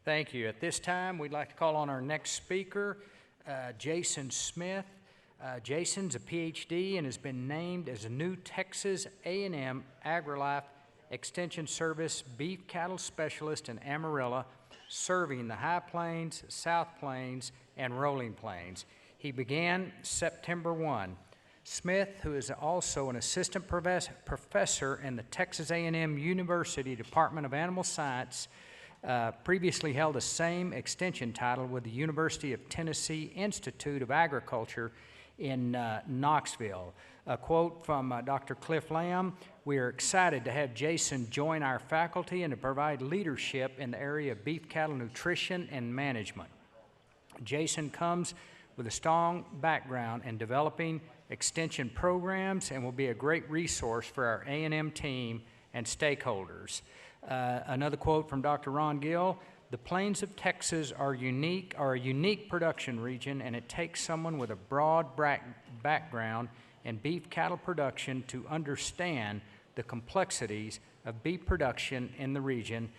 Thank you. At this time, we'd like to call on our next speaker, Jason Smith. Jason's a PhD and has been named as a new Texas A&M Agrilife Extension Service beef cattle specialist in Amarillo, serving the High Plains, South Plains, and Rolling Plains. He began September 1. Smith, who is also an assistant professor in the Texas A&M University Department of Animal Science, previously held the same extension title with the University of Tennessee Institute of Agriculture in Knoxville. A quote from Dr. Cliff Lamb: "We are excited to have Jason join our faculty and to provide leadership in the area of beef cattle nutrition and management." Jason comes with a strong background in developing extension programs and will be a great resource for our A&M team and stakeholders. Another quote from Dr. Ron Gill: "The plains of Texas are a unique production region, and it takes someone with a broad background in beef cattle production to understand the complexities of beef production in the region."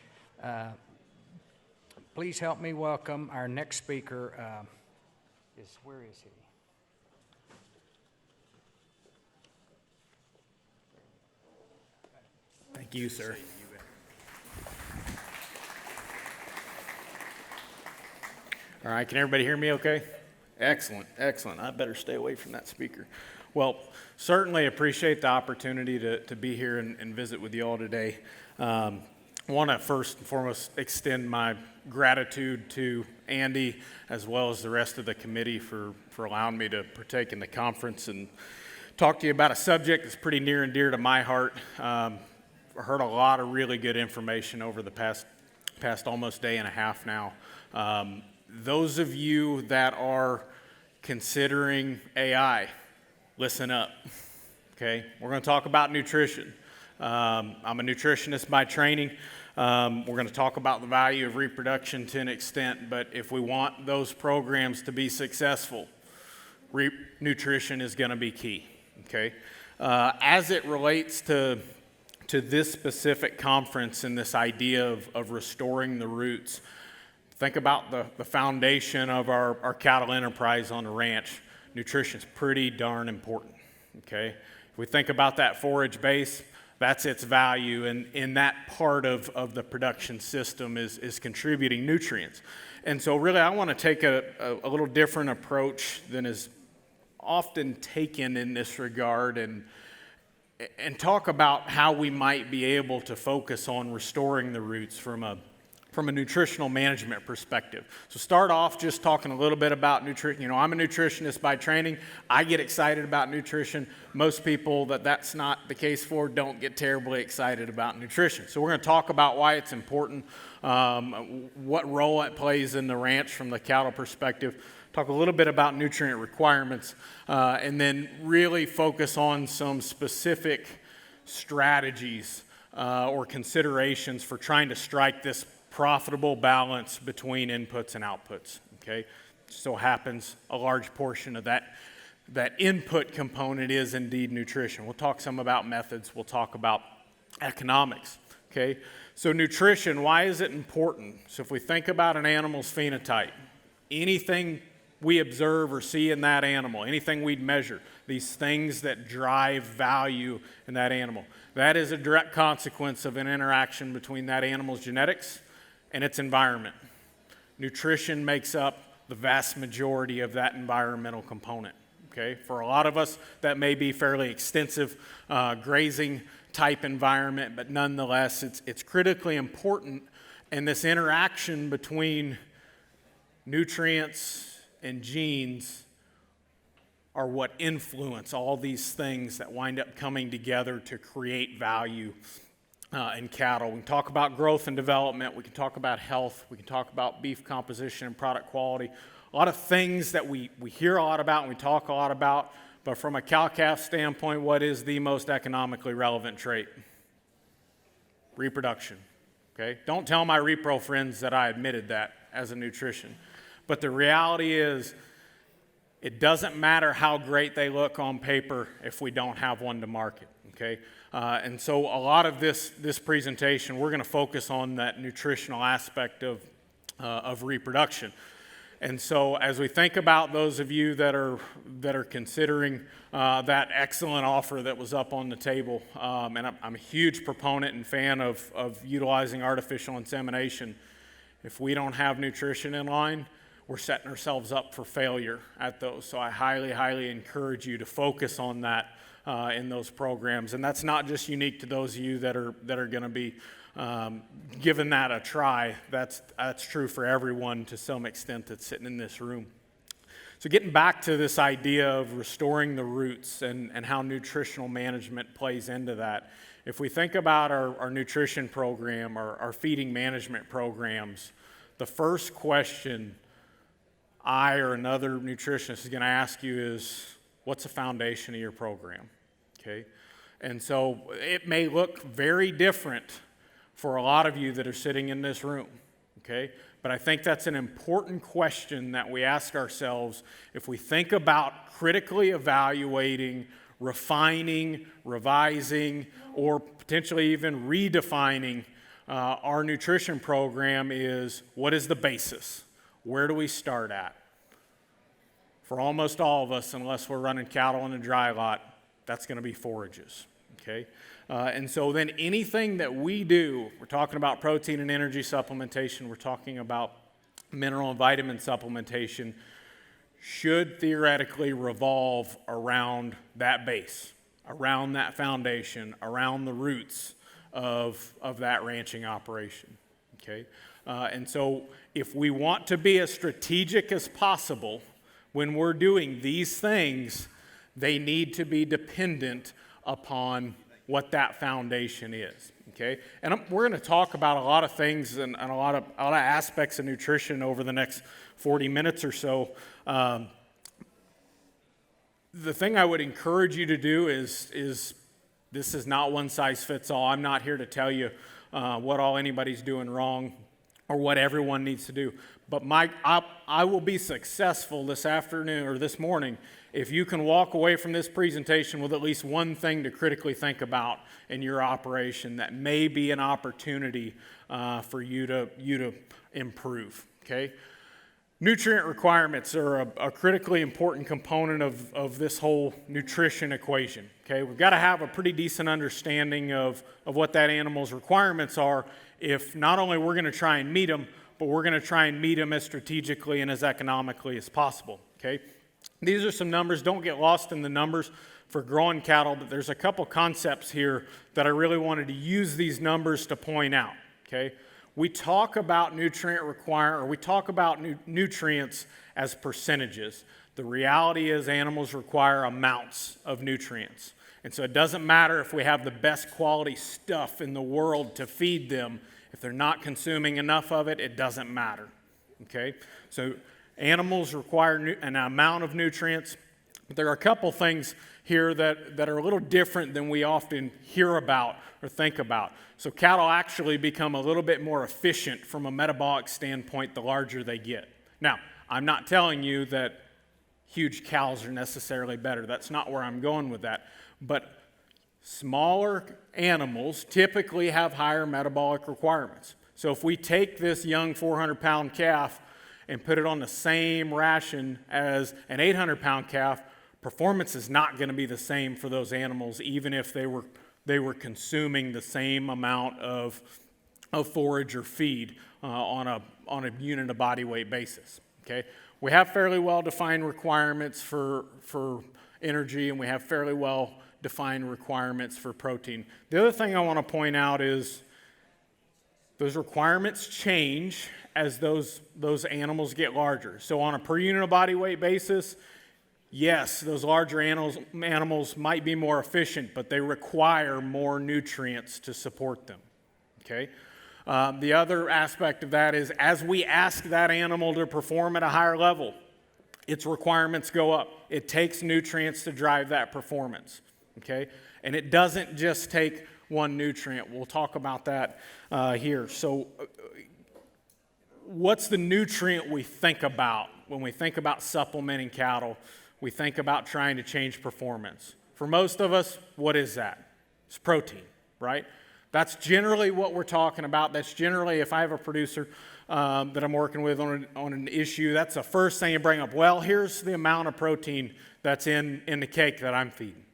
Please help me welcome our next speaker. Where is he? Thank you, sir. All right, can everybody hear me okay? Excellent, excellent. I better stay away from that speaker. Well, certainly appreciate the opportunity to be here and visit with you all today. I want to first and foremost extend my gratitude to Andy as well as the rest of the committee for allowing me to partake in the conference and talk to you about a subject that's pretty near and dear to my heart. I heard a lot of really good information over the past almost day and a half now. Those of you that are considering AI, listen up, okay? We're going to talk about nutrition. I'm a nutritionist by training. We're going to talk about the value of reproduction to an extent, but if we want those programs to be successful, nutrition is going to be key, okay? As it relates to this specific conference and this idea of restoring the roots, think about the foundation of our cattle enterprise on the ranch. Nutrition is pretty darn important, okay? If we think about that forage base, that's its value, and in that part of the production system is contributing nutrients. And so really I want to take a little different approach than is often taken in this regard and talk about how we might be able to focus on restoring the roots from a nutritional management perspective. So start off just talking a little bit about nutrition. You know, I'm a nutritionist by training. I get excited about nutrition. Most people that's not the case for don't get terribly excited about nutrition. So we're going to talk about why it's important, what role it plays in the ranch from the cattle perspective, talk a little bit about nutrient requirements, and then really focus on some specific strategies or considerations for trying to strike this profitable balance between inputs and outputs, okay? So happens a large portion of that input component is indeed nutrition. We'll talk some about methods. We'll talk about economics, okay? So nutrition, why is it important? So if we think about an animal's phenotype, anything we observe or see in that animal, anything we'd measure, these things that drive value in that animal, that is a direct consequence of an interaction between that animal's genetics and its environment. Nutrition makes up the vast majority of that environmental component, okay? For a lot of us, that may be fairly extensive grazing type environment, but nonetheless, it's critically important, and this interaction between nutrients and genes are what influence all these things that wind up coming together to create value in cattle. We can talk about growth and development. We can talk about health. We can talk about beef composition and product quality. A lot of things that we hear a lot about and we talk a lot about, but from a cow-calf standpoint, what is the most economically relevant trait? Reproduction, okay? Don't tell my repro friends that I admitted that as a nutrition. But the reality is, it doesn't matter how great they look on paper if we don't have one to market, okay? And so a lot of this presentation, we're going to focus on that nutritional aspect of of reproduction. And so as we think about those of you that are considering that excellent offer that was up on the table, and I'm a huge proponent and fan of utilizing artificial insemination, if we don't have nutrition in line, we're setting ourselves up for failure at those. So I highly, highly encourage you to focus on that in those programs. And that's not just unique to those of you that are going to be giving that a try. That's true for everyone to some extent that's sitting in this room. So getting back to this idea of restoring the roots and how nutritional management plays into that, if we think about our nutrition program, our feeding management programs, the first question I or another nutritionist is going to ask you is, what's the foundation of your program? Okay? And so it may look very different for a lot of you that are sitting in this room, okay? But I think that's an important question that we ask ourselves if we think about critically evaluating, refining, revising, or potentially even redefining our nutrition program. Is what is the basis? Where do we start at? For almost all of us, unless we're running cattle in a dry lot, that's going to be forages, okay? And so then anything that we do, we're talking about protein and energy supplementation, we're talking about mineral and vitamin supplementation, should theoretically revolve around that base, around that foundation, around the roots of that ranching operation, okay? And so if we want to be as strategic as possible when we're doing these things, they need to be dependent upon what that foundation is, okay? And we're going to talk about a lot of things and a lot of aspects of nutrition over the next 40 minutes or so. The thing I would encourage you to do is this is not one size fits all. I'm not here to tell you what all anybody's doing wrong or what everyone needs to do. But I will be successful this afternoon or this morning if you can walk away from this presentation with at least one thing to critically think about in your operation that may be an opportunity for you to improve, okay? Nutrient requirements are a critically important component of this whole nutrition equation, okay? We've got to have a pretty decent understanding of what that animal's requirements are if not only we're going to try and meet them, but we're going to try and meet them as strategically and as economically as possible, okay? These are some numbers. Don't get lost in the numbers for growing cattle, but there's a couple concepts here that I really wanted to use these numbers to point out, okay? We talk about nutrients as percentages. The reality is animals require amounts of nutrients. And so it doesn't matter if we have the best quality stuff in the world to feed them. If they're not consuming enough of it, it doesn't matter, okay? So animals require an amount of nutrients, but there are a couple things here that are a little different than we often hear about or think about. So cattle actually become a little bit more efficient from a metabolic standpoint the larger they get. Now, I'm not telling you that huge cows are necessarily better. That's not where I'm going with that. But smaller animals typically have higher metabolic requirements. So if we take this young 400-pound calf and put it on the same ration as an 800-pound calf, performance is not going to be the same for those animals, even if they were consuming the same amount of forage or feed on a unit of body weight basis. Okay, we have fairly well defined requirements for energy, and we have fairly well defined requirements for protein. The other thing I want to point out is those requirements change as those animals get larger. So on a per unit of body weight basis, yes, those larger animals might be more efficient, but they require more nutrients to support them, okay? The other aspect of that is as we ask that animal to perform at a higher level, its requirements go up. It takes nutrients to drive that performance, okay? And it doesn't just take one nutrient. We'll talk about that here. So what's the nutrient we think about when we think about supplementing cattle? We think about trying to change performance. For most of us, what is that? It's protein, right? That's generally what we're talking about. That's generally, if I have a producer that I'm working with on an issue, that's the first thing you bring up. Well, here's the amount of protein that's in the cake that I'm feeding.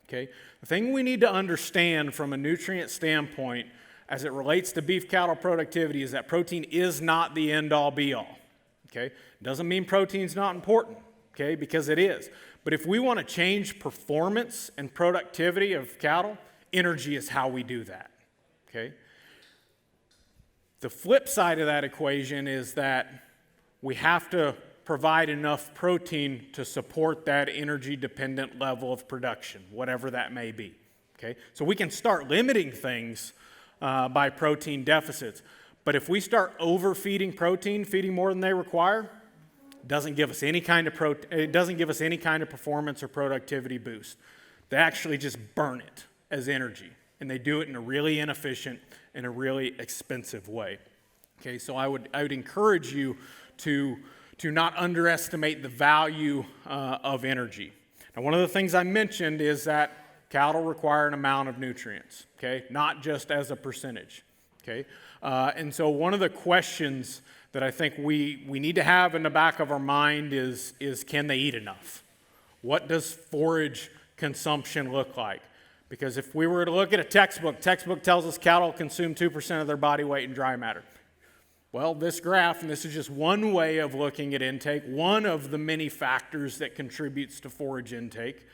Okay? The thing we need to understand from a nutrient standpoint as it relates to beef cattle productivity is that protein is not the end-all be-all. Okay? Doesn't mean protein's not important, okay, because it is. But if we want to change performance and productivity of cattle, energy is how we do that. Okay? The flip side of that equation is that we have to provide enough protein to support that energy-dependent level of production, whatever that may be. Okay? So we can start limiting things by protein deficits. But if we start overfeeding protein, feeding more than they require, it doesn't give us any kind of performance or productivity boost. They actually just burn it as energy, and they do it in a really inefficient and a really expensive way. Okay, so I would encourage you to not underestimate the value of energy. Now, one of the things I mentioned is that cattle require an amount of nutrients, okay, not just as a percentage, okay? And so one of the questions that I think we need to have in the back of our mind is can they eat enough? What does forage consumption look like? Because if we were to look at a textbook tells us cattle consume 2% of their body weight in dry matter. Well, this graph, and this is just one way of looking at intake, one of the many factors that contributes to forage intake.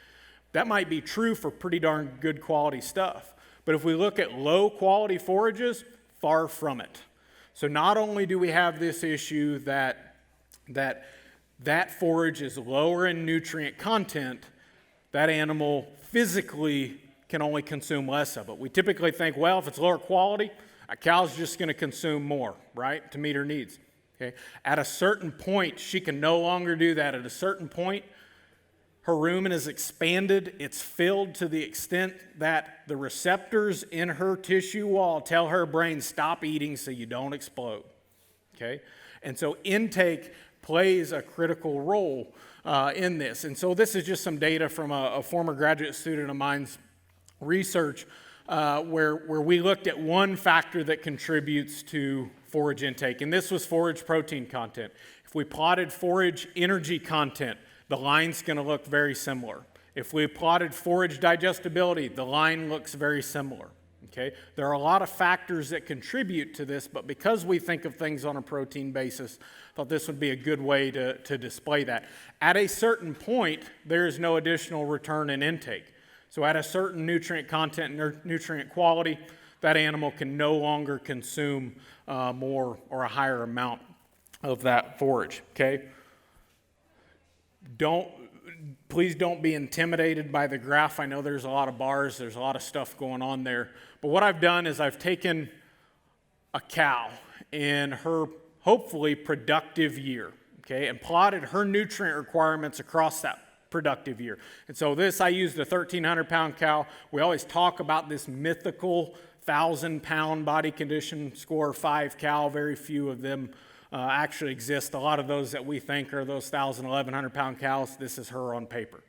That might be true for pretty darn good quality stuff. But if we look at low quality forages, far from it. So not only do we have this issue that forage is lower in nutrient content, that animal physically can only consume less of it. We typically think, well, if it's lower quality, a cow's just going to consume more, right, to meet her needs. Okay? At a certain point, she can no longer do that. At a certain point, her rumen is expanded. It's filled to the extent that the receptors in her tissue wall tell her brain, stop eating so you don't explode. Okay? And so intake plays a critical role in this. And so this is just some data from a former graduate student of mine's research where we looked at one factor that contributes to forage intake, and this was forage protein content. If we plotted forage energy content, the line's going to look very similar. If we plotted forage digestibility, the line looks very similar. Okay? There are a lot of factors that contribute to this, but because we think of things on a protein basis, I thought this would be a good way to display that. At a certain point, there is no additional return in intake. So at a certain nutrient content and nutrient quality, that animal can no longer consume more or a higher amount of that forage, okay? Please don't be intimidated by the graph. I know there's a lot of bars, there's a lot of stuff going on there. But what I've done is I've taken a cow in her hopefully productive year, okay, and plotted her nutrient requirements across that productive year. And so I used a 1,300-pound cow. We always talk about this mythical 1,000-pound body condition score 5 cow. Very few of them actually exist. A lot of those that we think are those 1,000, 1,100-pound cows, this is her on paper.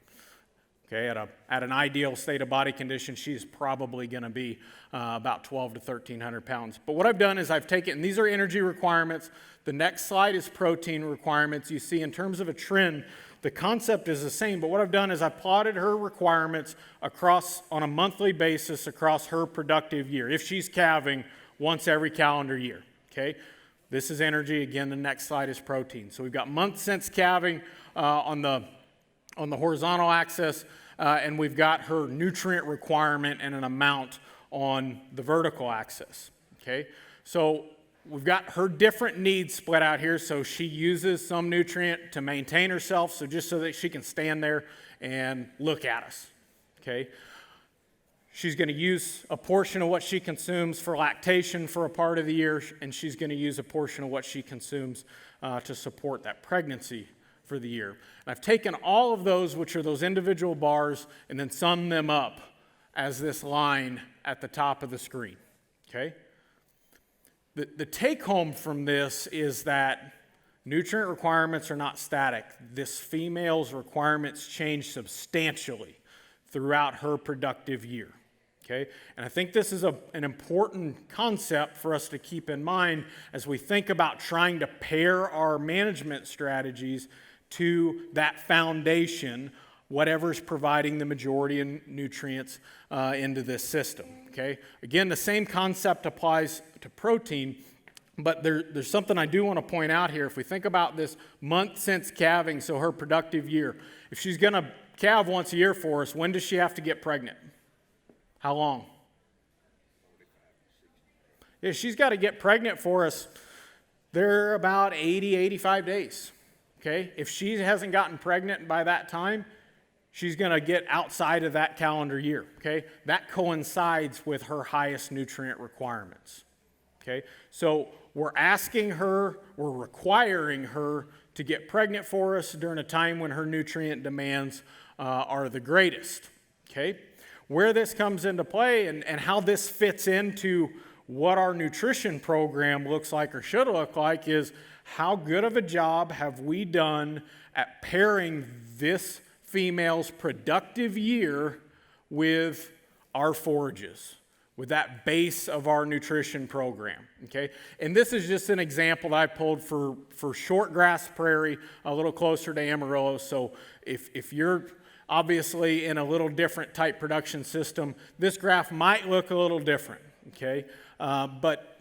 Okay, at an ideal state of body condition, she's probably going to be about 1,200 to 1,300 pounds. But what I've done is I've taken, and these are energy requirements. The next slide is protein requirements. You see, in terms of a trend, the concept is the same, but what I've done is I plotted her requirements across on a monthly basis across her productive year, if she's calving once every calendar year, okay? This is energy. Again, the next slide is protein. So we've got months since calving on the horizontal axis, and we've got her nutrient requirement and an amount on the vertical axis, okay? So we've got her different needs split out here. So she uses some nutrient to maintain herself, so just so that she can stand there and look at us, okay? She's going to use a portion of what she consumes for lactation for a part of the year, and she's going to use a portion of what she consumes to support that pregnancy for the year. And I've taken all of those, which are those individual bars, and then summed them up as this line at the top of the screen, okay? The take-home from this is that nutrient requirements are not static. This female's requirements change substantially throughout her productive year. Okay? And I think this is an important concept for us to keep in mind as we think about trying to pair our management strategies to that foundation, whatever's providing the majority of nutrients into this system. Okay? Again, the same concept applies to protein, but there's something I do want to point out here. If we think about this month since calving, so her productive year, if she's going to calve once a year for us, when does she have to get pregnant? How long? Yeah, she's got to get pregnant for us. They're about 80, 85 days. Okay? If she hasn't gotten pregnant by that time, she's going to get outside of that calendar year. Okay? That coincides with her highest nutrient requirements. Okay? So we're requiring her to get pregnant for us during a time when her nutrient demands are the greatest. Okay? Where this comes into play and how this fits into what our nutrition program looks like or should look like is how good of a job have we done at pairing this female's productive year with our forages, with that base of our nutrition program, okay? And this is just an example that I pulled for short grass prairie, a little closer to Amarillo. So if you're obviously in a little different type production system, this graph might look a little different, okay? But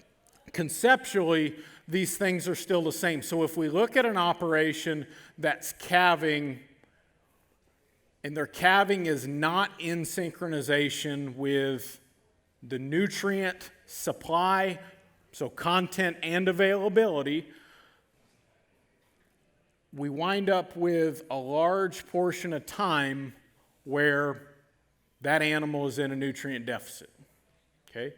conceptually, these things are still the same. So if we look at an operation that's calving, and their calving is not in synchronization with the nutrient supply, so content and availability, we wind up with a large portion of time where that animal is in a nutrient deficit, okay?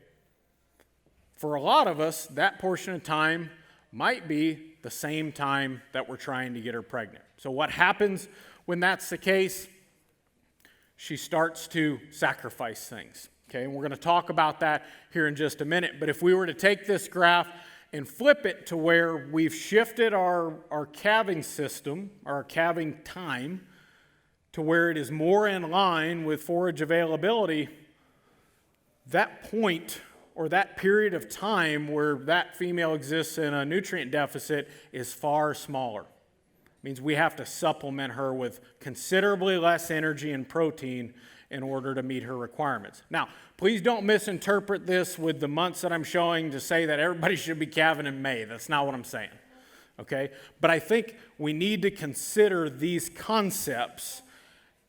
For a lot of us, that portion of time might be the same time that we're trying to get her pregnant. So what happens when that's the case? She starts to sacrifice things, okay? And we're going to talk about that here in just a minute. But if we were to take this graph and flip it to where we've shifted our calving system, our calving time, to where it is more in line with forage availability, that point or that period of time where that female exists in a nutrient deficit is far smaller. It means we have to supplement her with considerably less energy and protein in order to meet her requirements. Now, please don't misinterpret this with the months that I'm showing to say that everybody should be calving in May. That's not what I'm saying, okay? But I think we need to consider these concepts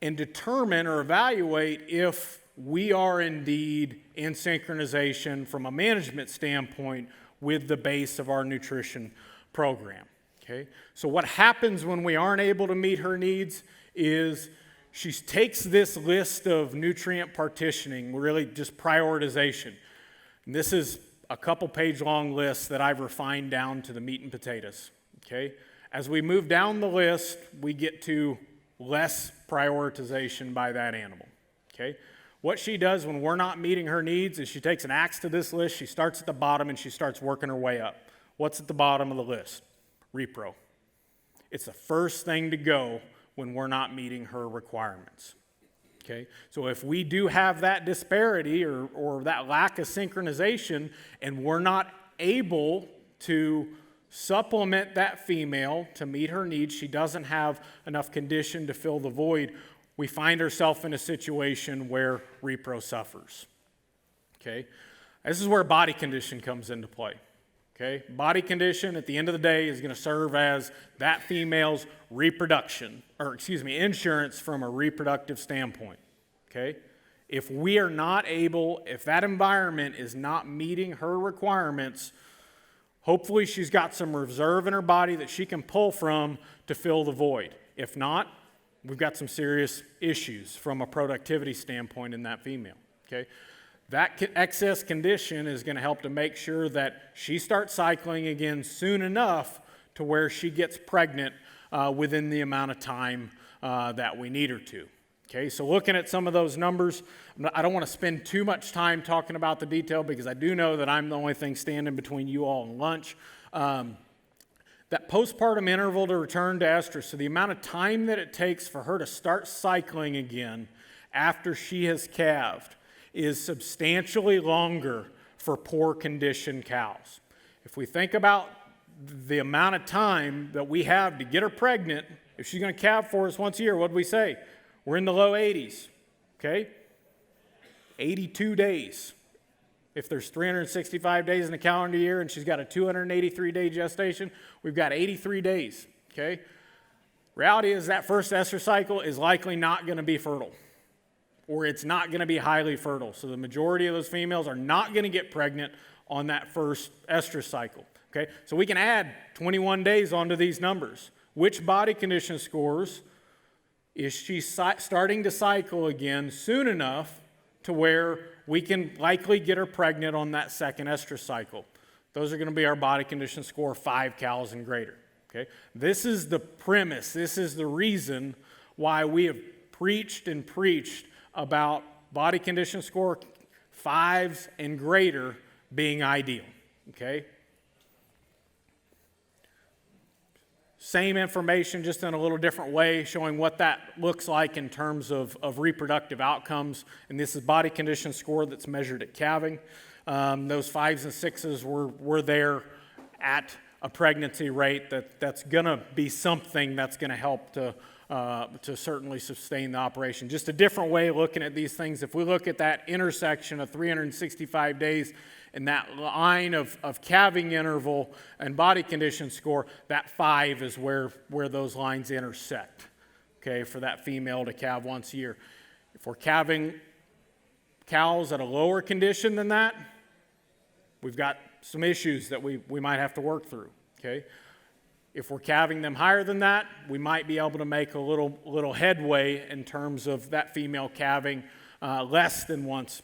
and determine or evaluate if we are indeed in synchronization from a management standpoint with the base of our nutrition program, okay? So what happens when we aren't able to meet her needs is she takes this list of nutrient partitioning, really just prioritization. And this is a couple page long list that I've refined down to the meat and potatoes, okay? As we move down the list, we get to less prioritization by that animal, okay? What she does when we're not meeting her needs is she takes an axe to this list, she starts at the bottom and she starts working her way up. What's at the bottom of the list? Repro. It's the first thing to go when we're not meeting her requirements, okay? So if we do have that disparity or that lack of synchronization and we're not able to supplement that female to meet her needs, she doesn't have enough condition to fill the void, we find ourselves in a situation where repro suffers, okay? This is where body condition comes into play. Okay? Body condition at the end of the day is going to serve as that female's insurance from a reproductive standpoint. Okay? If we are not able, if that environment is not meeting her requirements, hopefully she's got some reserve in her body that she can pull from to fill the void. If not, we've got some serious issues from a productivity standpoint in that female. Okay? That excess condition is going to help to make sure that she starts cycling again soon enough to where she gets pregnant within the amount of time that we need her to. Okay, so looking at some of those numbers, I don't want to spend too much time talking about the detail because I do know that I'm the only thing standing between you all and lunch. That postpartum interval to return to estrus, so the amount of time that it takes for her to start cycling again after she has calved, is substantially longer for poor condition cows. If we think about the amount of time that we have to get her pregnant, if she's going to calve for us once a year, what do we say? We're in the low 80s, okay? 82 days. If there's 365 days in a calendar year and she's got a 283-day gestation, we've got 83 days, okay? Reality is that first estrus cycle is likely not going to be fertile, or it's not going to be highly fertile. So the majority of those females are not going to get pregnant on that first estrus cycle, okay? So we can add 21 days onto these numbers. Which body condition scores is she starting to cycle again soon enough to where we can likely get her pregnant on that second estrus cycle? Those are going to be our body condition score 5 cows and greater. Okay? This is the premise. This is the reason why we have preached and preached about body condition score 5s and greater being ideal. Okay? Same information, just in a little different way, showing what that looks like in terms of reproductive outcomes. And this is body condition score that's measured at calving. Those 5s and 6s were there at a pregnancy rate that's going to be something that's going to help to certainly sustain the operation. Just a different way of looking at these things. If we look at that intersection of 365 days and that line of calving interval and body condition score, that 5 is where those lines intersect, okay, for that female to calve once a year. If we're calving cows at a lower condition than that, we've got some issues that we might have to work through, okay? If we're calving them higher than that, we might be able to make a little headway in terms of that female calving less than once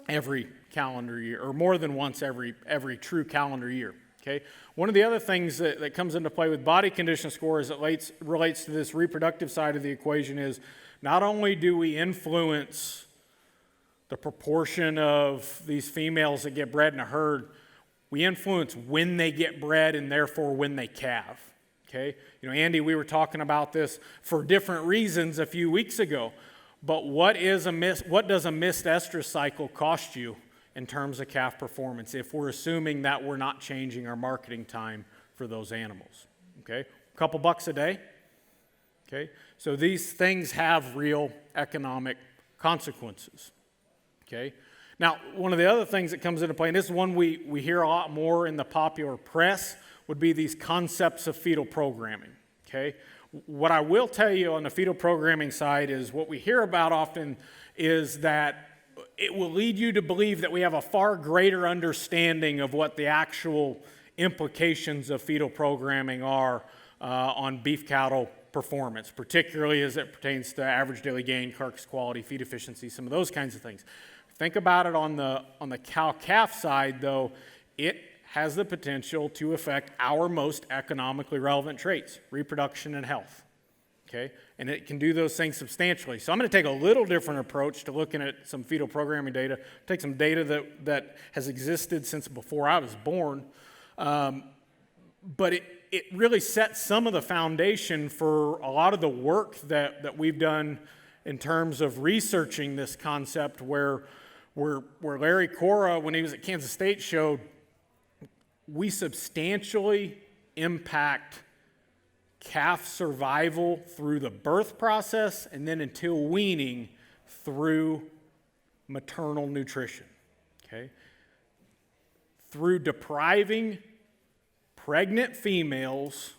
every calendar year, or more than once every true calendar year, okay? One of the other things that comes into play with body condition score as it relates to this reproductive side of the equation is not only do we influence the proportion of these females that get bred in a herd, we influence when they get bred and therefore when they calve, okay? You know, Andy, we were talking about this for different reasons a few weeks ago, but what does a missed estrus cycle cost you in terms of calf performance if we're assuming that we're not changing our marketing time for those animals, okay? A couple bucks a day, okay? So these things have real economic consequences, okay? Now, one of the other things that comes into play, and this is one we hear a lot more in the popular press, would be these concepts of fetal programming, okay? What I will tell you on the fetal programming side is what we hear about often is that it will lead you to believe that we have a far greater understanding of what the actual implications of fetal programming are on beef cattle performance, particularly as it pertains to average daily gain, carcass quality, feed efficiency, some of those kinds of things. Think about it on the cow-calf side, though, it has the potential to affect our most economically relevant traits, reproduction and health, okay? And it can do those things substantially. So I'm going to take a little different approach to looking at some fetal programming data, take some data that has existed since before I was born, but it really sets some of the foundation for a lot of the work that we've done in terms of researching this concept where Larry Cora, when he was at Kansas State, showed we substantially impact calf survival through the birth process and then until weaning through maternal nutrition, okay? Through depriving pregnant females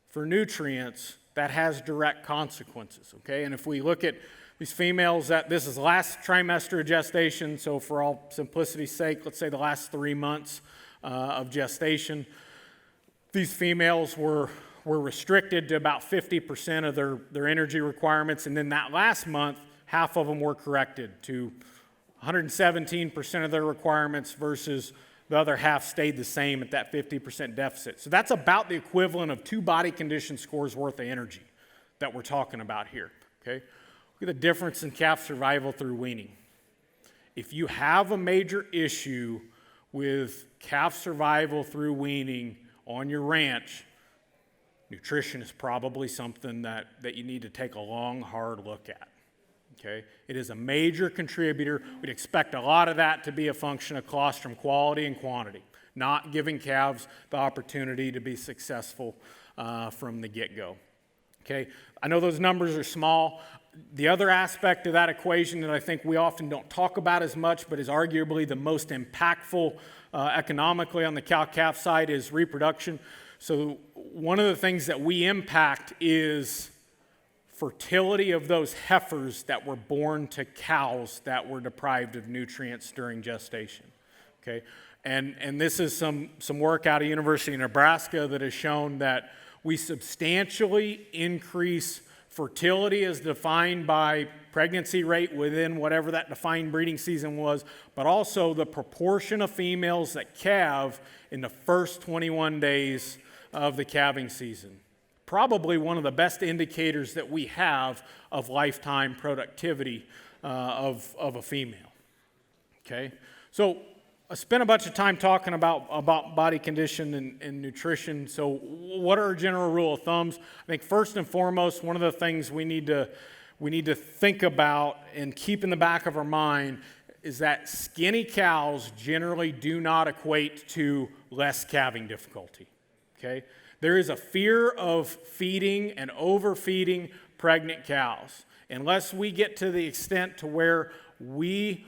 for nutrients, that has direct consequences, okay? And if we look at these females, this is last trimester of gestation, so for all simplicity's sake, let's say the last 3 months of gestation, these females were restricted to about 50% of their energy requirements, and then that last month, half of them were corrected to 117% of their requirements versus the other half stayed the same at that 50% deficit. So that's about the equivalent of 2 body condition scores worth of energy that we're talking about here, okay? Look at the difference in calf survival through weaning. If you have a major issue with calf survival through weaning on your ranch, nutrition is probably something that you need to take a long, hard look at, Okay? It is a major contributor. We'd expect a lot of that to be a function of colostrum quality and quantity, not giving calves the opportunity to be successful from the get-go. Okay? I know those numbers are small. The other aspect of that equation that I think we often don't talk about as much, but is arguably the most impactful economically on the cow-calf side, is reproduction. So one of the things that we impact is fertility of those heifers that were born to cows that were deprived of nutrients during gestation. Okay? And this is some work out of University of Nebraska that has shown that we substantially increase fertility as defined by pregnancy rate within whatever that defined breeding season was, but also the proportion of females that calve in the first 21 days of the calving season. Probably one of the best indicators that we have of lifetime productivity of a female. Okay? So I spent a bunch of time talking about body condition and nutrition. So what are our general rule of thumbs? I think first and foremost, one of the things we need to think about and keep in the back of our mind is that skinny cows generally do not equate to less calving difficulty. Okay? There is a fear of feeding and overfeeding pregnant cows. Unless we get to the extent to where we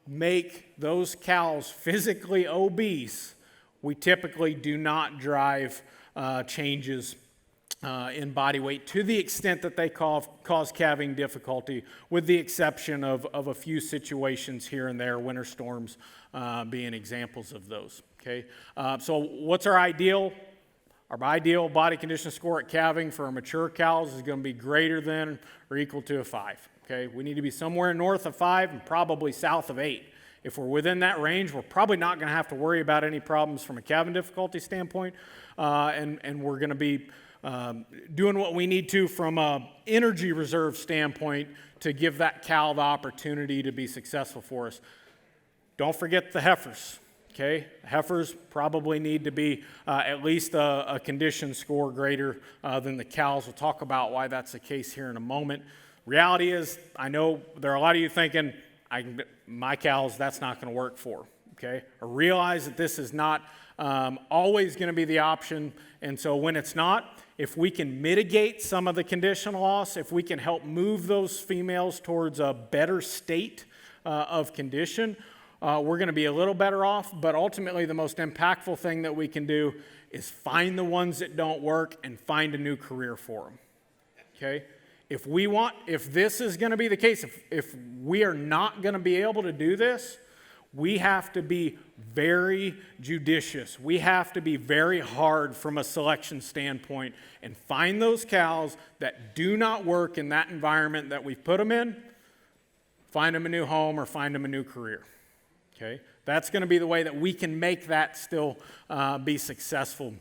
make those cows physically obese, we typically do not drive changes in body weight to the extent that they cause calving difficulty, with the exception of a few situations here and there, winter storms being examples of those. Okay, so what's our ideal? Our ideal body condition score at calving for our mature cows is going to be greater than or equal to a 5. Okay, we need to be somewhere north of 5 and probably south of 8. If we're within that range, we're probably not going to have to worry about any problems from a calving difficulty standpoint, and we're going to be doing what we need to from an energy reserve standpoint to give that cow the opportunity to be successful for us. Don't forget the heifers. Okay, heifers probably need to be at least a condition score greater than the cows. We'll talk about why that's the case here in a moment. Reality is, I know there are a lot of you thinking, my cows, that's not going to work for. Okay, I realize that this is not always going to be the option, and so when it's not, if we can mitigate some of the condition loss, if we can help move those females towards a better state of condition, we're going to be a little better off, but ultimately the most impactful thing that we can do is find the ones that don't work and find a new career for them. Okay? If this is going to be the case, if we are not going to be able to do this, we have to be very judicious. We have to be very hard from a selection standpoint and find those cows that do not work in that environment that we've put them in, find them a new home or find them a new career. Okay? That's going to be the way that we can make that still be successful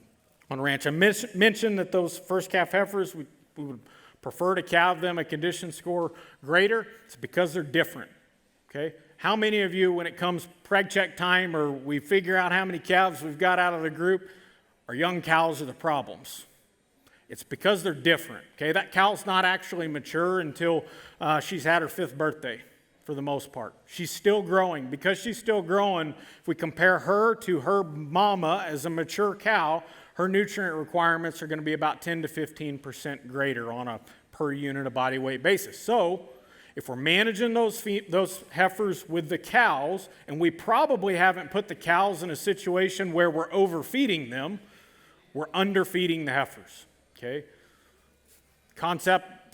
on a ranch. I mentioned that those first calf heifers, we would prefer to calve them a condition score greater. It's because they're different. Okay? How many of you, when it comes preg check time or we figure out how many calves we've got out of the group, our young cows are the problems? It's because they're different. Okay? That cow's not actually mature until she's had her 5th birthday. For the most part. She's still growing. Because she's still growing, if we compare her to her mama as a mature cow, her nutrient requirements are going to be about 10 to 15% greater on a per unit of body weight basis. So, if we're managing those heifers with the cows, and we probably haven't put the cows in a situation where we're overfeeding them, we're underfeeding the heifers. Okay?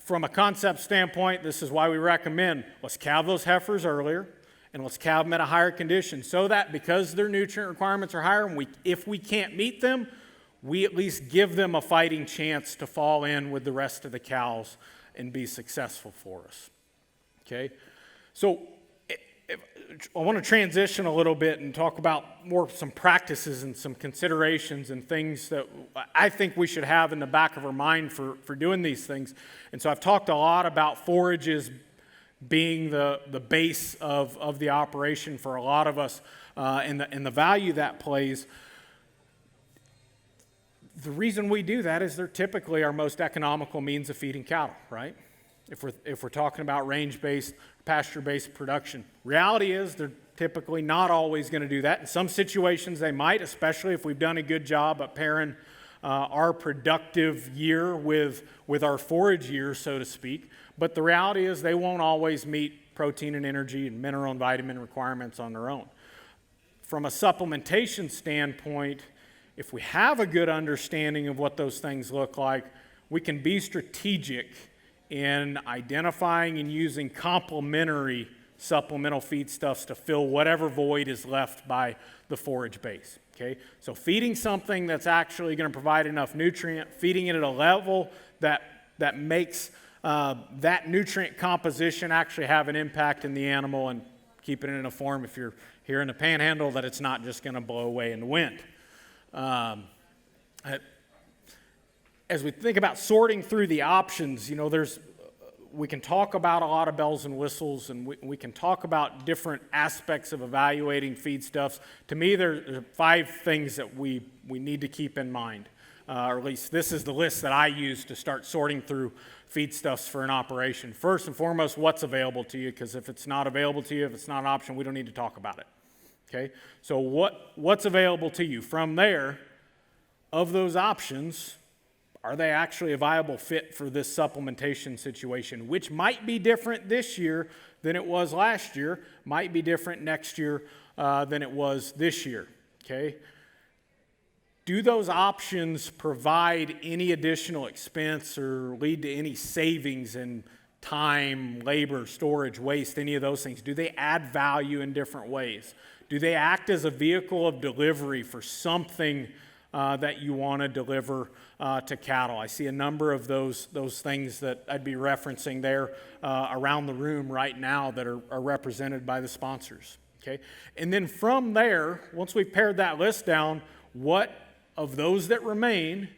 From a concept standpoint, this is why we recommend let's calve those heifers earlier and let's calve them at a higher condition so that because their nutrient requirements are higher, and if we can't meet them, we at least give them a fighting chance to fall in with the rest of the cows and be successful for us. Okay? So I want to transition a little bit and talk about some practices and some considerations and things that I think we should have in the back of our mind for doing these things. And so I've talked a lot about forages being the base of the operation for a lot of us and the value that plays. The reason we do that is they're typically our most economical means of feeding cattle, right? if we're talking about range-based, pasture-based production. Reality is they're typically not always going to do that. In some situations they might, especially if we've done a good job at pairing our productive year with our forage year, so to speak. But the reality is they won't always meet protein and energy and mineral and vitamin requirements on their own. From a supplementation standpoint, if we have a good understanding of what those things look like, we can be strategic in identifying and using complementary supplemental feedstuffs to fill whatever void is left by the forage base. Okay, so feeding something that's actually going to provide enough nutrient, feeding it at a level that makes that nutrient composition actually have an impact in the animal, and keeping it in a form, if you're here in the panhandle, that it's not just going to blow away in the wind. As we think about sorting through the options, we can talk about a lot of bells and whistles, and we can talk about different aspects of evaluating feedstuffs. To me, there are 5 things that we need to keep in mind, or at least this is the list that I use to start sorting through feedstuffs for an operation. First and foremost, what's available to you, because if it's not available to you, if it's not an option, we don't need to talk about it. Okay, so what's available to you? From there, of those options, are they actually a viable fit for this supplementation situation, which might be different this year than it was last year, might be different next year than it was this year, okay? Do those options provide any additional expense or lead to any savings in time, labor, storage, waste, any of those things? Do they add value in different ways? Do they act as a vehicle of delivery for something that you want to deliver to cattle? I see a number of those things that I'd be referencing there around the room right now that are represented by the sponsors. Okay, and then from there, once we've pared that list down, what of those that remain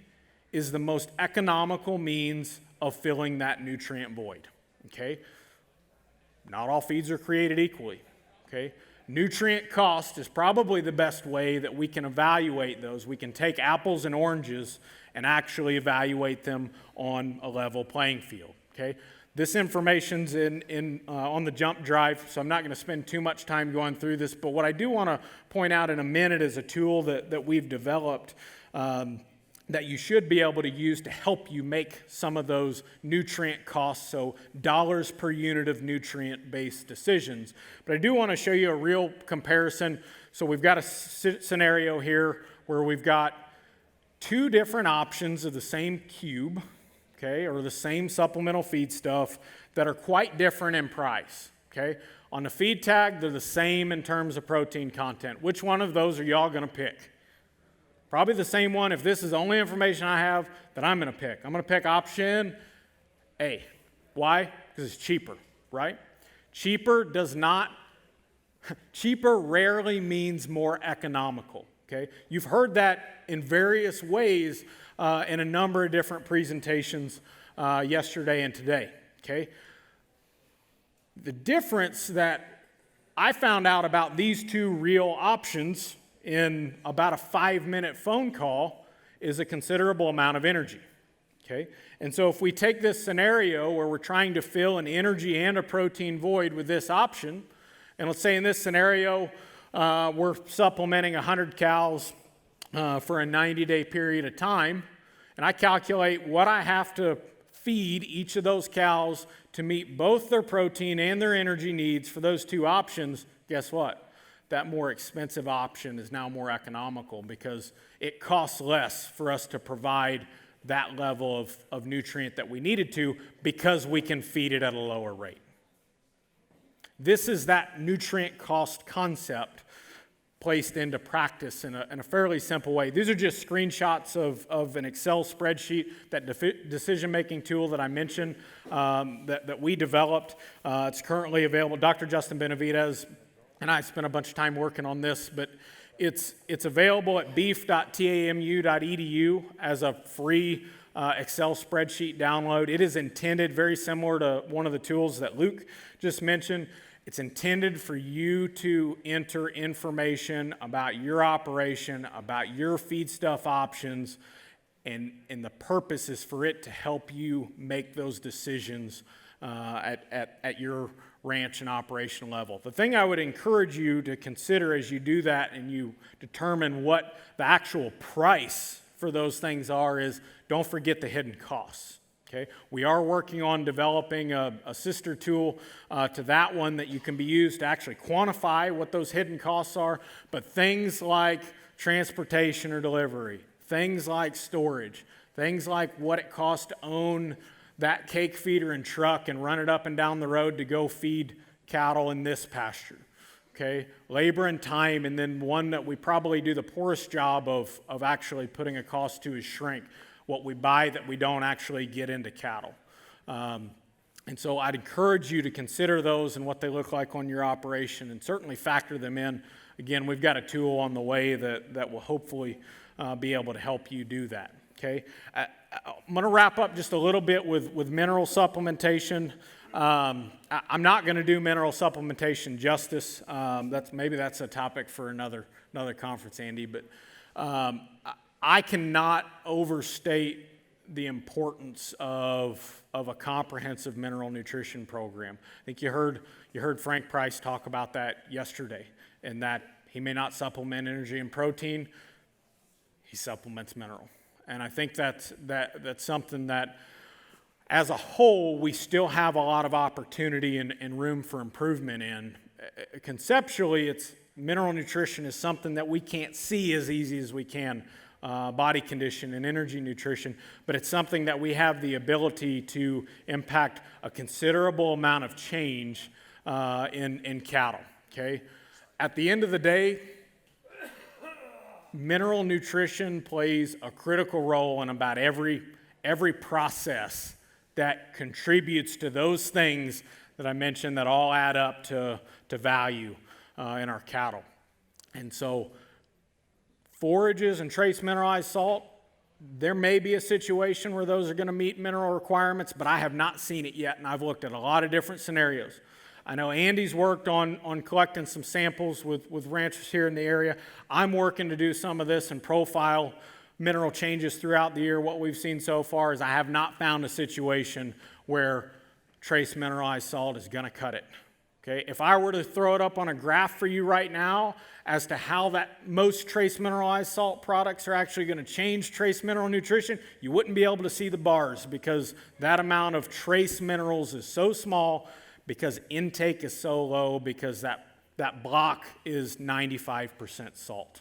is the most economical means of filling that nutrient void? Okay, not all feeds are created equally. Okay. Nutrient cost is probably the best way that we can evaluate those. We can take apples and oranges and actually evaluate them on a level playing field. Okay, this information's on the jump drive, so I'm not going to spend too much time going through this. But what I do want to point out in a minute is a tool that we've developed that you should be able to use to help you make some of those nutrient costs, so dollars per unit of nutrient-based decisions. But I do want to show you a real comparison. So we've got a scenario here where we've got 2 different options of the same cube, okay, or the same supplemental feed stuff that are quite different in price, okay? On the feed tag, they're the same in terms of protein content. Which one of those are y'all going to pick? Probably the same one. If this is the only information I have, that I'm going to pick. I'm going to pick option A. Why? Because it's cheaper, right? Cheaper rarely means more economical, okay? You've heard that in various ways in a number of different presentations yesterday and today, okay? The difference that I found out about these 2 real options in about a 5-minute phone call is a considerable amount of energy, okay? And so if we take this scenario where we're trying to fill an energy and a protein void with this option, and let's say in this scenario we're supplementing 100 cows for a 90-day period of time, and I calculate what I have to feed each of those cows to meet both their protein and their energy needs for those 2 options, guess what? That more expensive option is now more economical because it costs less for us to provide that level of nutrient that we needed to because we can feed it at a lower rate. This is that nutrient cost concept placed into practice in a fairly simple way. These are just screenshots of an Excel spreadsheet, that decision-making tool that I mentioned that we developed. It's currently available. Dr. Justin Benavidez and I spent a bunch of time working on this, but it's available at beef.tamu.edu as a free Excel spreadsheet download. It is intended, very similar to one of the tools that Luke just mentioned, it's intended for you to enter information about your operation, about your feedstuff options, and the purpose is for it to help you make those decisions at your ranch and operation level. The thing I would encourage you to consider as you do that and you determine what the actual price for those things are is don't forget the hidden costs. Okay? We are working on developing a sister tool to that one that you can be used to actually quantify what those hidden costs are, but things like transportation or delivery, things like storage, things like what it costs to own that cake feeder and truck and run it up and down the road to go feed cattle in this pasture. Okay, labor and time, and then one that we probably do the poorest job of actually putting a cost to is shrink, what we buy that we don't actually get into cattle. And so I'd encourage you to consider those and what they look like on your operation and certainly factor them in. Again, we've got a tool on the way that will hopefully be able to help you do that. Okay, I'm going to wrap up just a little bit with mineral supplementation. I'm not going to do mineral supplementation justice. That's a topic for another conference, Andy. But I cannot overstate the importance of a comprehensive mineral nutrition program. I think you heard Frank Price talk about that yesterday, and that he may not supplement energy and protein, he supplements mineral. And I think that's something that, as a whole, we still have a lot of opportunity and room for improvement in. Conceptually, mineral nutrition is something that we can't see as easy as we can body condition and energy nutrition, but it's something that we have the ability to impact a considerable amount of change in cattle. Okay? At the end of the day, mineral nutrition plays a critical role in about every process that contributes to those things that I mentioned that all add up to value in our cattle. And so forages and trace mineralized salt, there may be a situation where those are going to meet mineral requirements, but I have not seen it yet, and I've looked at a lot of different scenarios. I know Andy's worked on collecting some samples with ranchers here in the area. I'm working to do some of this and profile mineral changes throughout the year. What we've seen so far is I have not found a situation where trace mineralized salt is going to cut it. Okay? If I were to throw it up on a graph for you right now as to how that most trace mineralized salt products are actually going to change trace mineral nutrition, you wouldn't be able to see the bars because that amount of trace minerals is so small, because intake is so low, because that block is 95% salt.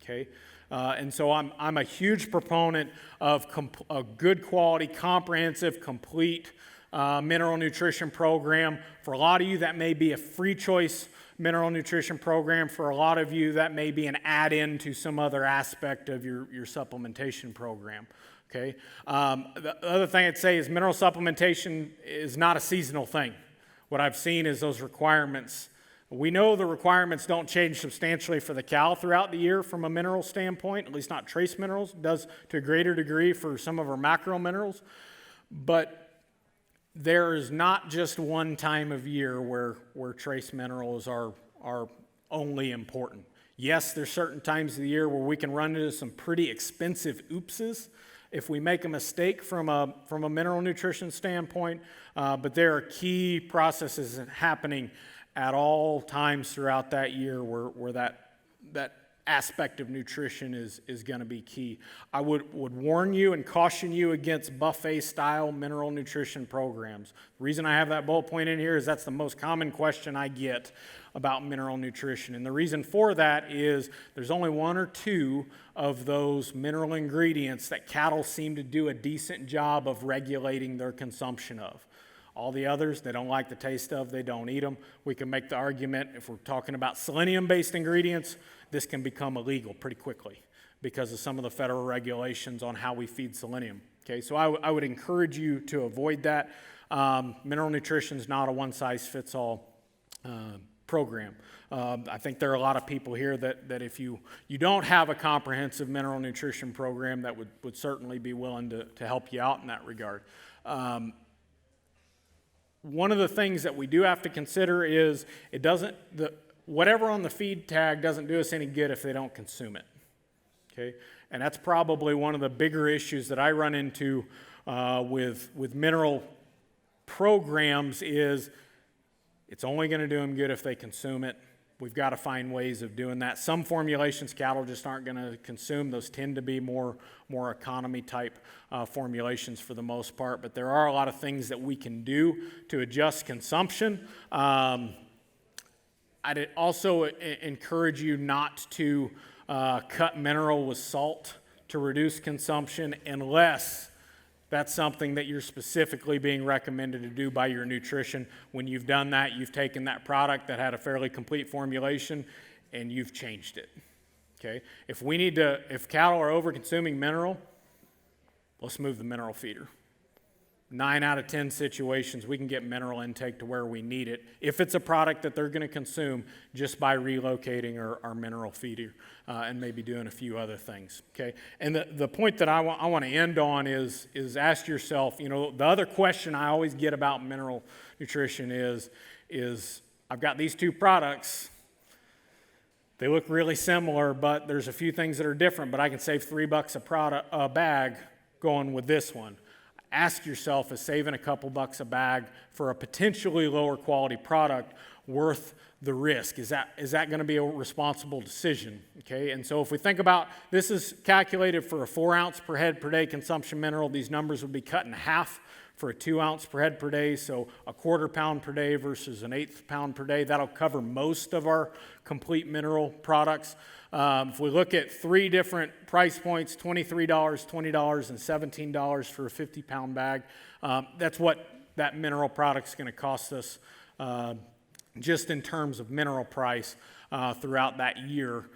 Okay? And so I'm a huge proponent of a good quality, comprehensive, complete mineral nutrition program. For a lot of you, that may be a free choice mineral nutrition program. For a lot of you, that may be an add-in to some other aspect of your supplementation program. Okay? The other thing I'd say is mineral supplementation is not a seasonal thing. What I've seen is those requirements. We know the requirements don't change substantially for the cow throughout the year from a mineral standpoint, at least not trace minerals. It does to a greater degree for some of our macro minerals. But there is not just one time of year where trace minerals are only important. Yes, there's certain times of the year where we can run into some pretty expensive oopses if we make a mistake from a mineral nutrition standpoint, but there are key processes happening at all times throughout that year where that aspect of nutrition is going to be key. I would warn you and caution you against buffet-style mineral nutrition programs. The reason I have that bullet point in here is that's the most common question I get about mineral nutrition. And the reason for that is there's only one or two of those mineral ingredients that cattle seem to do a decent job of regulating their consumption of. All the others, they don't like the taste of, they don't eat them. We can make the argument, if we're talking about selenium-based ingredients, this can become illegal pretty quickly because of some of the federal regulations on how we feed selenium. Okay, so I would encourage you to avoid that. Mineral nutrition is not a one-size-fits-all program. I think there are a lot of people here that if you don't have a comprehensive mineral nutrition program, that would certainly be willing to help you out in that regard. One of the things that we do have to consider is whatever on the feed tag doesn't do us any good if they don't consume it. Okay, and that's probably one of the bigger issues that I run into with mineral programs is it's only going to do them good if they consume it. We've got to find ways of doing that. Some formulations cattle just aren't going to consume. Those tend to be more economy type formulations for the most part, but there are a lot of things that we can do to adjust consumption. I'd also encourage you not to cut mineral with salt to reduce consumption unless that's something that you're specifically being recommended to do by your nutrition. When you've done that, you've taken that product that had a fairly complete formulation and you've changed it. Okay? If cattle are over consuming mineral, let's move the mineral feeder. 9 out of 10 situations, we can get mineral intake to where we need it if it's a product that they're going to consume just by relocating our mineral feeder and maybe doing a few other things. Okay, and the point that I want to end on is ask yourself, the other question I always get about mineral nutrition is I've got these two products. They look really similar, but there's a few things that are different, but I can save $3 a bag going with this one. Ask yourself, is saving a couple bucks a bag for a potentially lower quality product worth the risk? Is that going to be a responsible decision? Okay, and so if we think about, this is calculated for a 4 ounce per head per day consumption mineral. These numbers would be cut in half for a 2 ounce per head per day, so a 1/4 pound per day versus an 1/8 pound per day. That'll cover most of our complete mineral products. If we look at 3 different price points, $23, $20, and $17 for a 50-pound bag, that's what that mineral product's going to cost us just in terms of mineral price throughout that year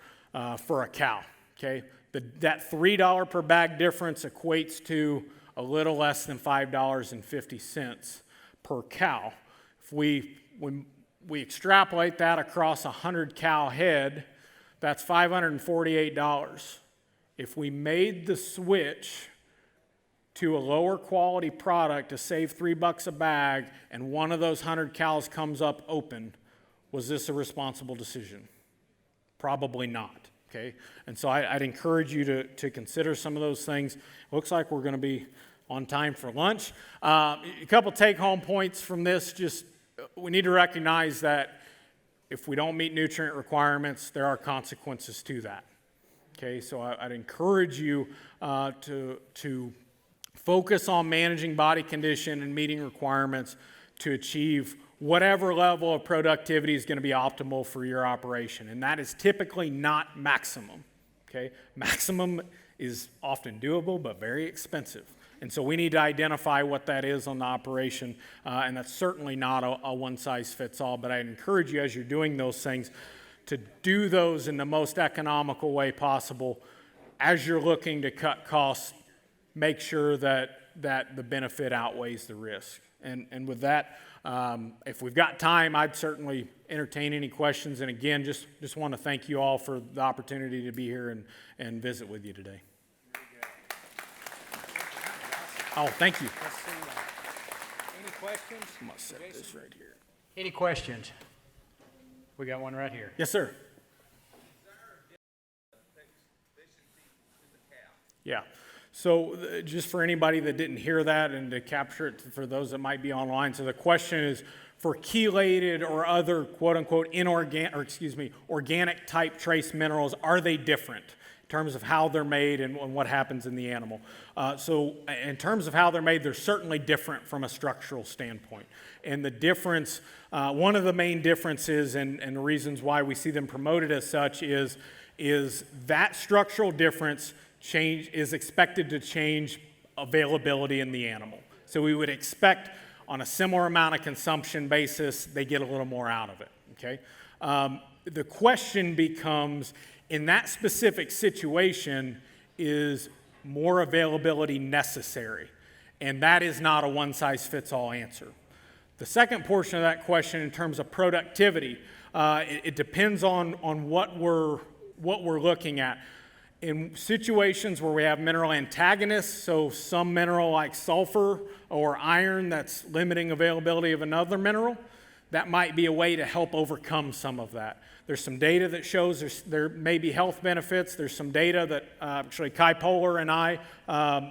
for a cow. Okay, that $3 per bag difference equates to a little less than $5.50 per cow. If we extrapolate that across 100 cow head, that's $548. If we made the switch to a lower quality product to save $3 a bag and one of those 100 cows comes up open, was this a responsible decision? Probably not, okay? And so I'd encourage you to consider some of those things. Looks like we're going to be on time for lunch. A couple take-home points from this, just we need to recognize that if we don't meet nutrient requirements, there are consequences to that. Okay, so I'd encourage you to focus on managing body condition and meeting requirements to achieve whatever level of productivity is going to be optimal for your operation. And that is typically not maximum. Okay, maximum is often doable, but very expensive. And so we need to identify what that is on the operation, and that's certainly not a one-size-fits-all, but I encourage you as you're doing those things to do those in the most economical way possible. As you're looking to cut costs, make sure that the benefit outweighs the risk. And with that, if we've got time, I'd certainly entertain any questions. And again, just want to thank you all for the opportunity to be here and visit with you today. Oh, thank you. Let's see. Any questions? I'm going to set this right here. Any questions? We got one right here. Yes, sir. Yeah. So just for anybody that didn't hear that and to capture it for those that might be online. So the question is, for chelated or other quote-unquote organic type trace minerals, are they different in terms of how they're made and what happens in the animal? So in terms of how they're made, they're certainly different from a structural standpoint. And the difference, one of the main differences and the reasons why we see them promoted as such is that structural difference is expected to change availability in the animal. So we would expect on a similar amount of consumption basis, they get a little more out of it, okay? The question becomes, in that specific situation, is more availability necessary? And that is not a one-size-fits-all answer. The second portion of that question in terms of productivity, it depends on what we're looking at. In situations where we have mineral antagonists, so some mineral like sulfur or iron that's limiting availability of another mineral, that might be a way to help overcome some of that. There's some data that shows there may be health benefits. There's some data that actually Kai Poehler and I,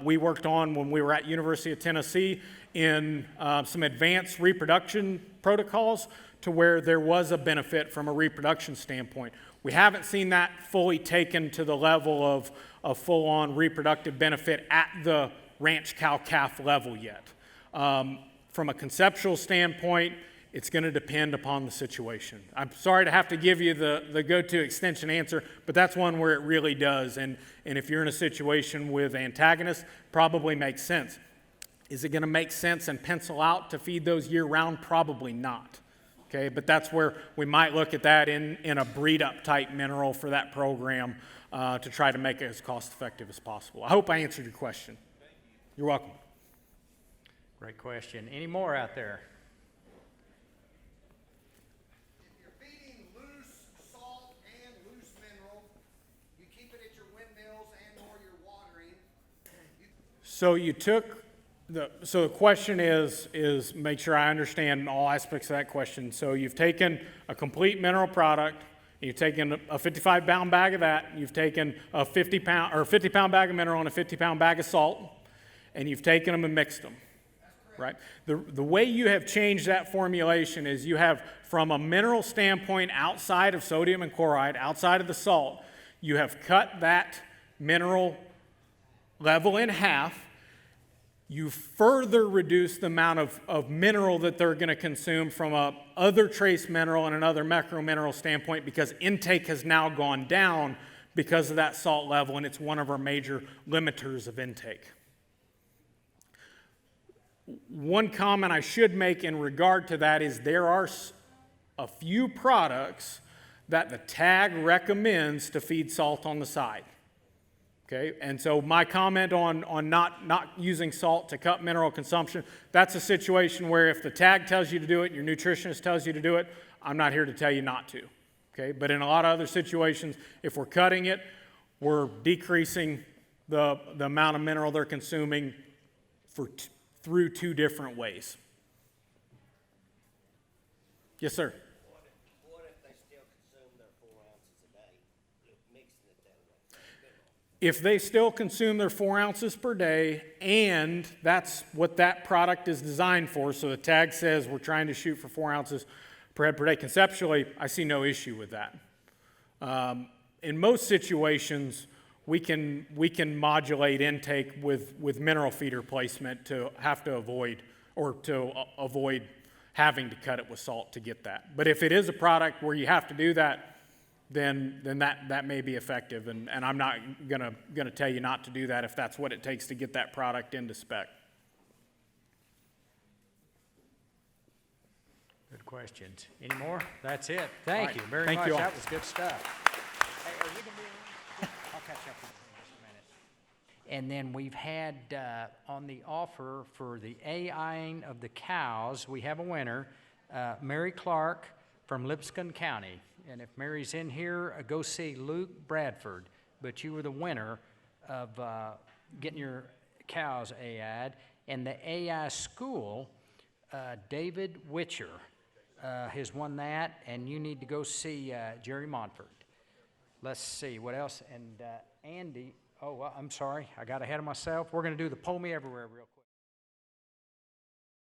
we worked on when we were at University of Tennessee in some advanced reproduction protocols to where there was a benefit from a reproduction standpoint. We haven't seen that fully taken to the level of full-on reproductive benefit at the ranch cow-calf level yet. From a conceptual standpoint, it's going to depend upon the situation. I'm sorry to have to give you the go-to extension answer, but that's one where it really does. And if you're in a situation with antagonists, probably makes sense. Is it going to make sense and pencil out to feed those year-round? Probably not. Okay, but that's where we might look at that in a breed-up type mineral for that program to try to make it as cost-effective as possible. I hope I answered your question. You're welcome. Great question. Any more out there? If you're feeding loose salt and loose mineral, you keep it at your windmills and or your watering. So you took so the question is make sure I understand all aspects of that question. So you've taken a complete mineral product, you've taken a 55-pound bag of that, you've taken a 50-pound bag of mineral and a 50-pound bag of salt, and you've taken them and mixed them. Right? The way you have changed that formulation is you have, from a mineral standpoint, outside of sodium and chloride, outside of the salt, you have cut that mineral level in half. You further reduce the amount of mineral that they're going to consume from a other trace mineral and another macro mineral standpoint, because intake has now gone down because of that salt level, and it's one of our major limiters of intake. One comment I should make in regard to that is there are a few products that the tag recommends to feed salt on the side. Okay, and so my comment on not using salt to cut mineral consumption, that's a situation where if the tag tells you to do it, your nutritionist tells you to do it, I'm not here to tell you not to. Okay, but in a lot of other situations, if we're cutting it, we're decreasing the amount of mineral they're consuming through two different ways. Yes, sir. What if they still consume their 4 ounces a day, mixing it that way? If they still consume their 4 ounces per day, and that's what that product is designed for, so the tag says we're trying to shoot for 4 ounces per head per day, conceptually, I see no issue with that. In most situations, we can modulate intake with mineral feeder placement to avoid having to cut it with salt to get that. But if it is a product where you have to do that, then that may be effective, and I'm not gonna tell you not to do that if that's what it takes to get that product into spec. Good questions. Any more? That's it. Thank you very Thank much. you all. That was good stuff. Hey, are you gonna be around? I'll catch up with you in just a minute. And then we've had on the offer for the AIing of the cows, we have a winner, Mary Clark from Lipscomb County. And if Mary's in here, go see Luke Bradford. But you were the winner of getting your cows AI'd. And the AI school, David Witcher, has won that. And you need to go see Jerry Montfort. Let's see, what else? And Andy, I'm sorry, I got ahead of myself. We're going to do the Pull Me Everywhere real quick.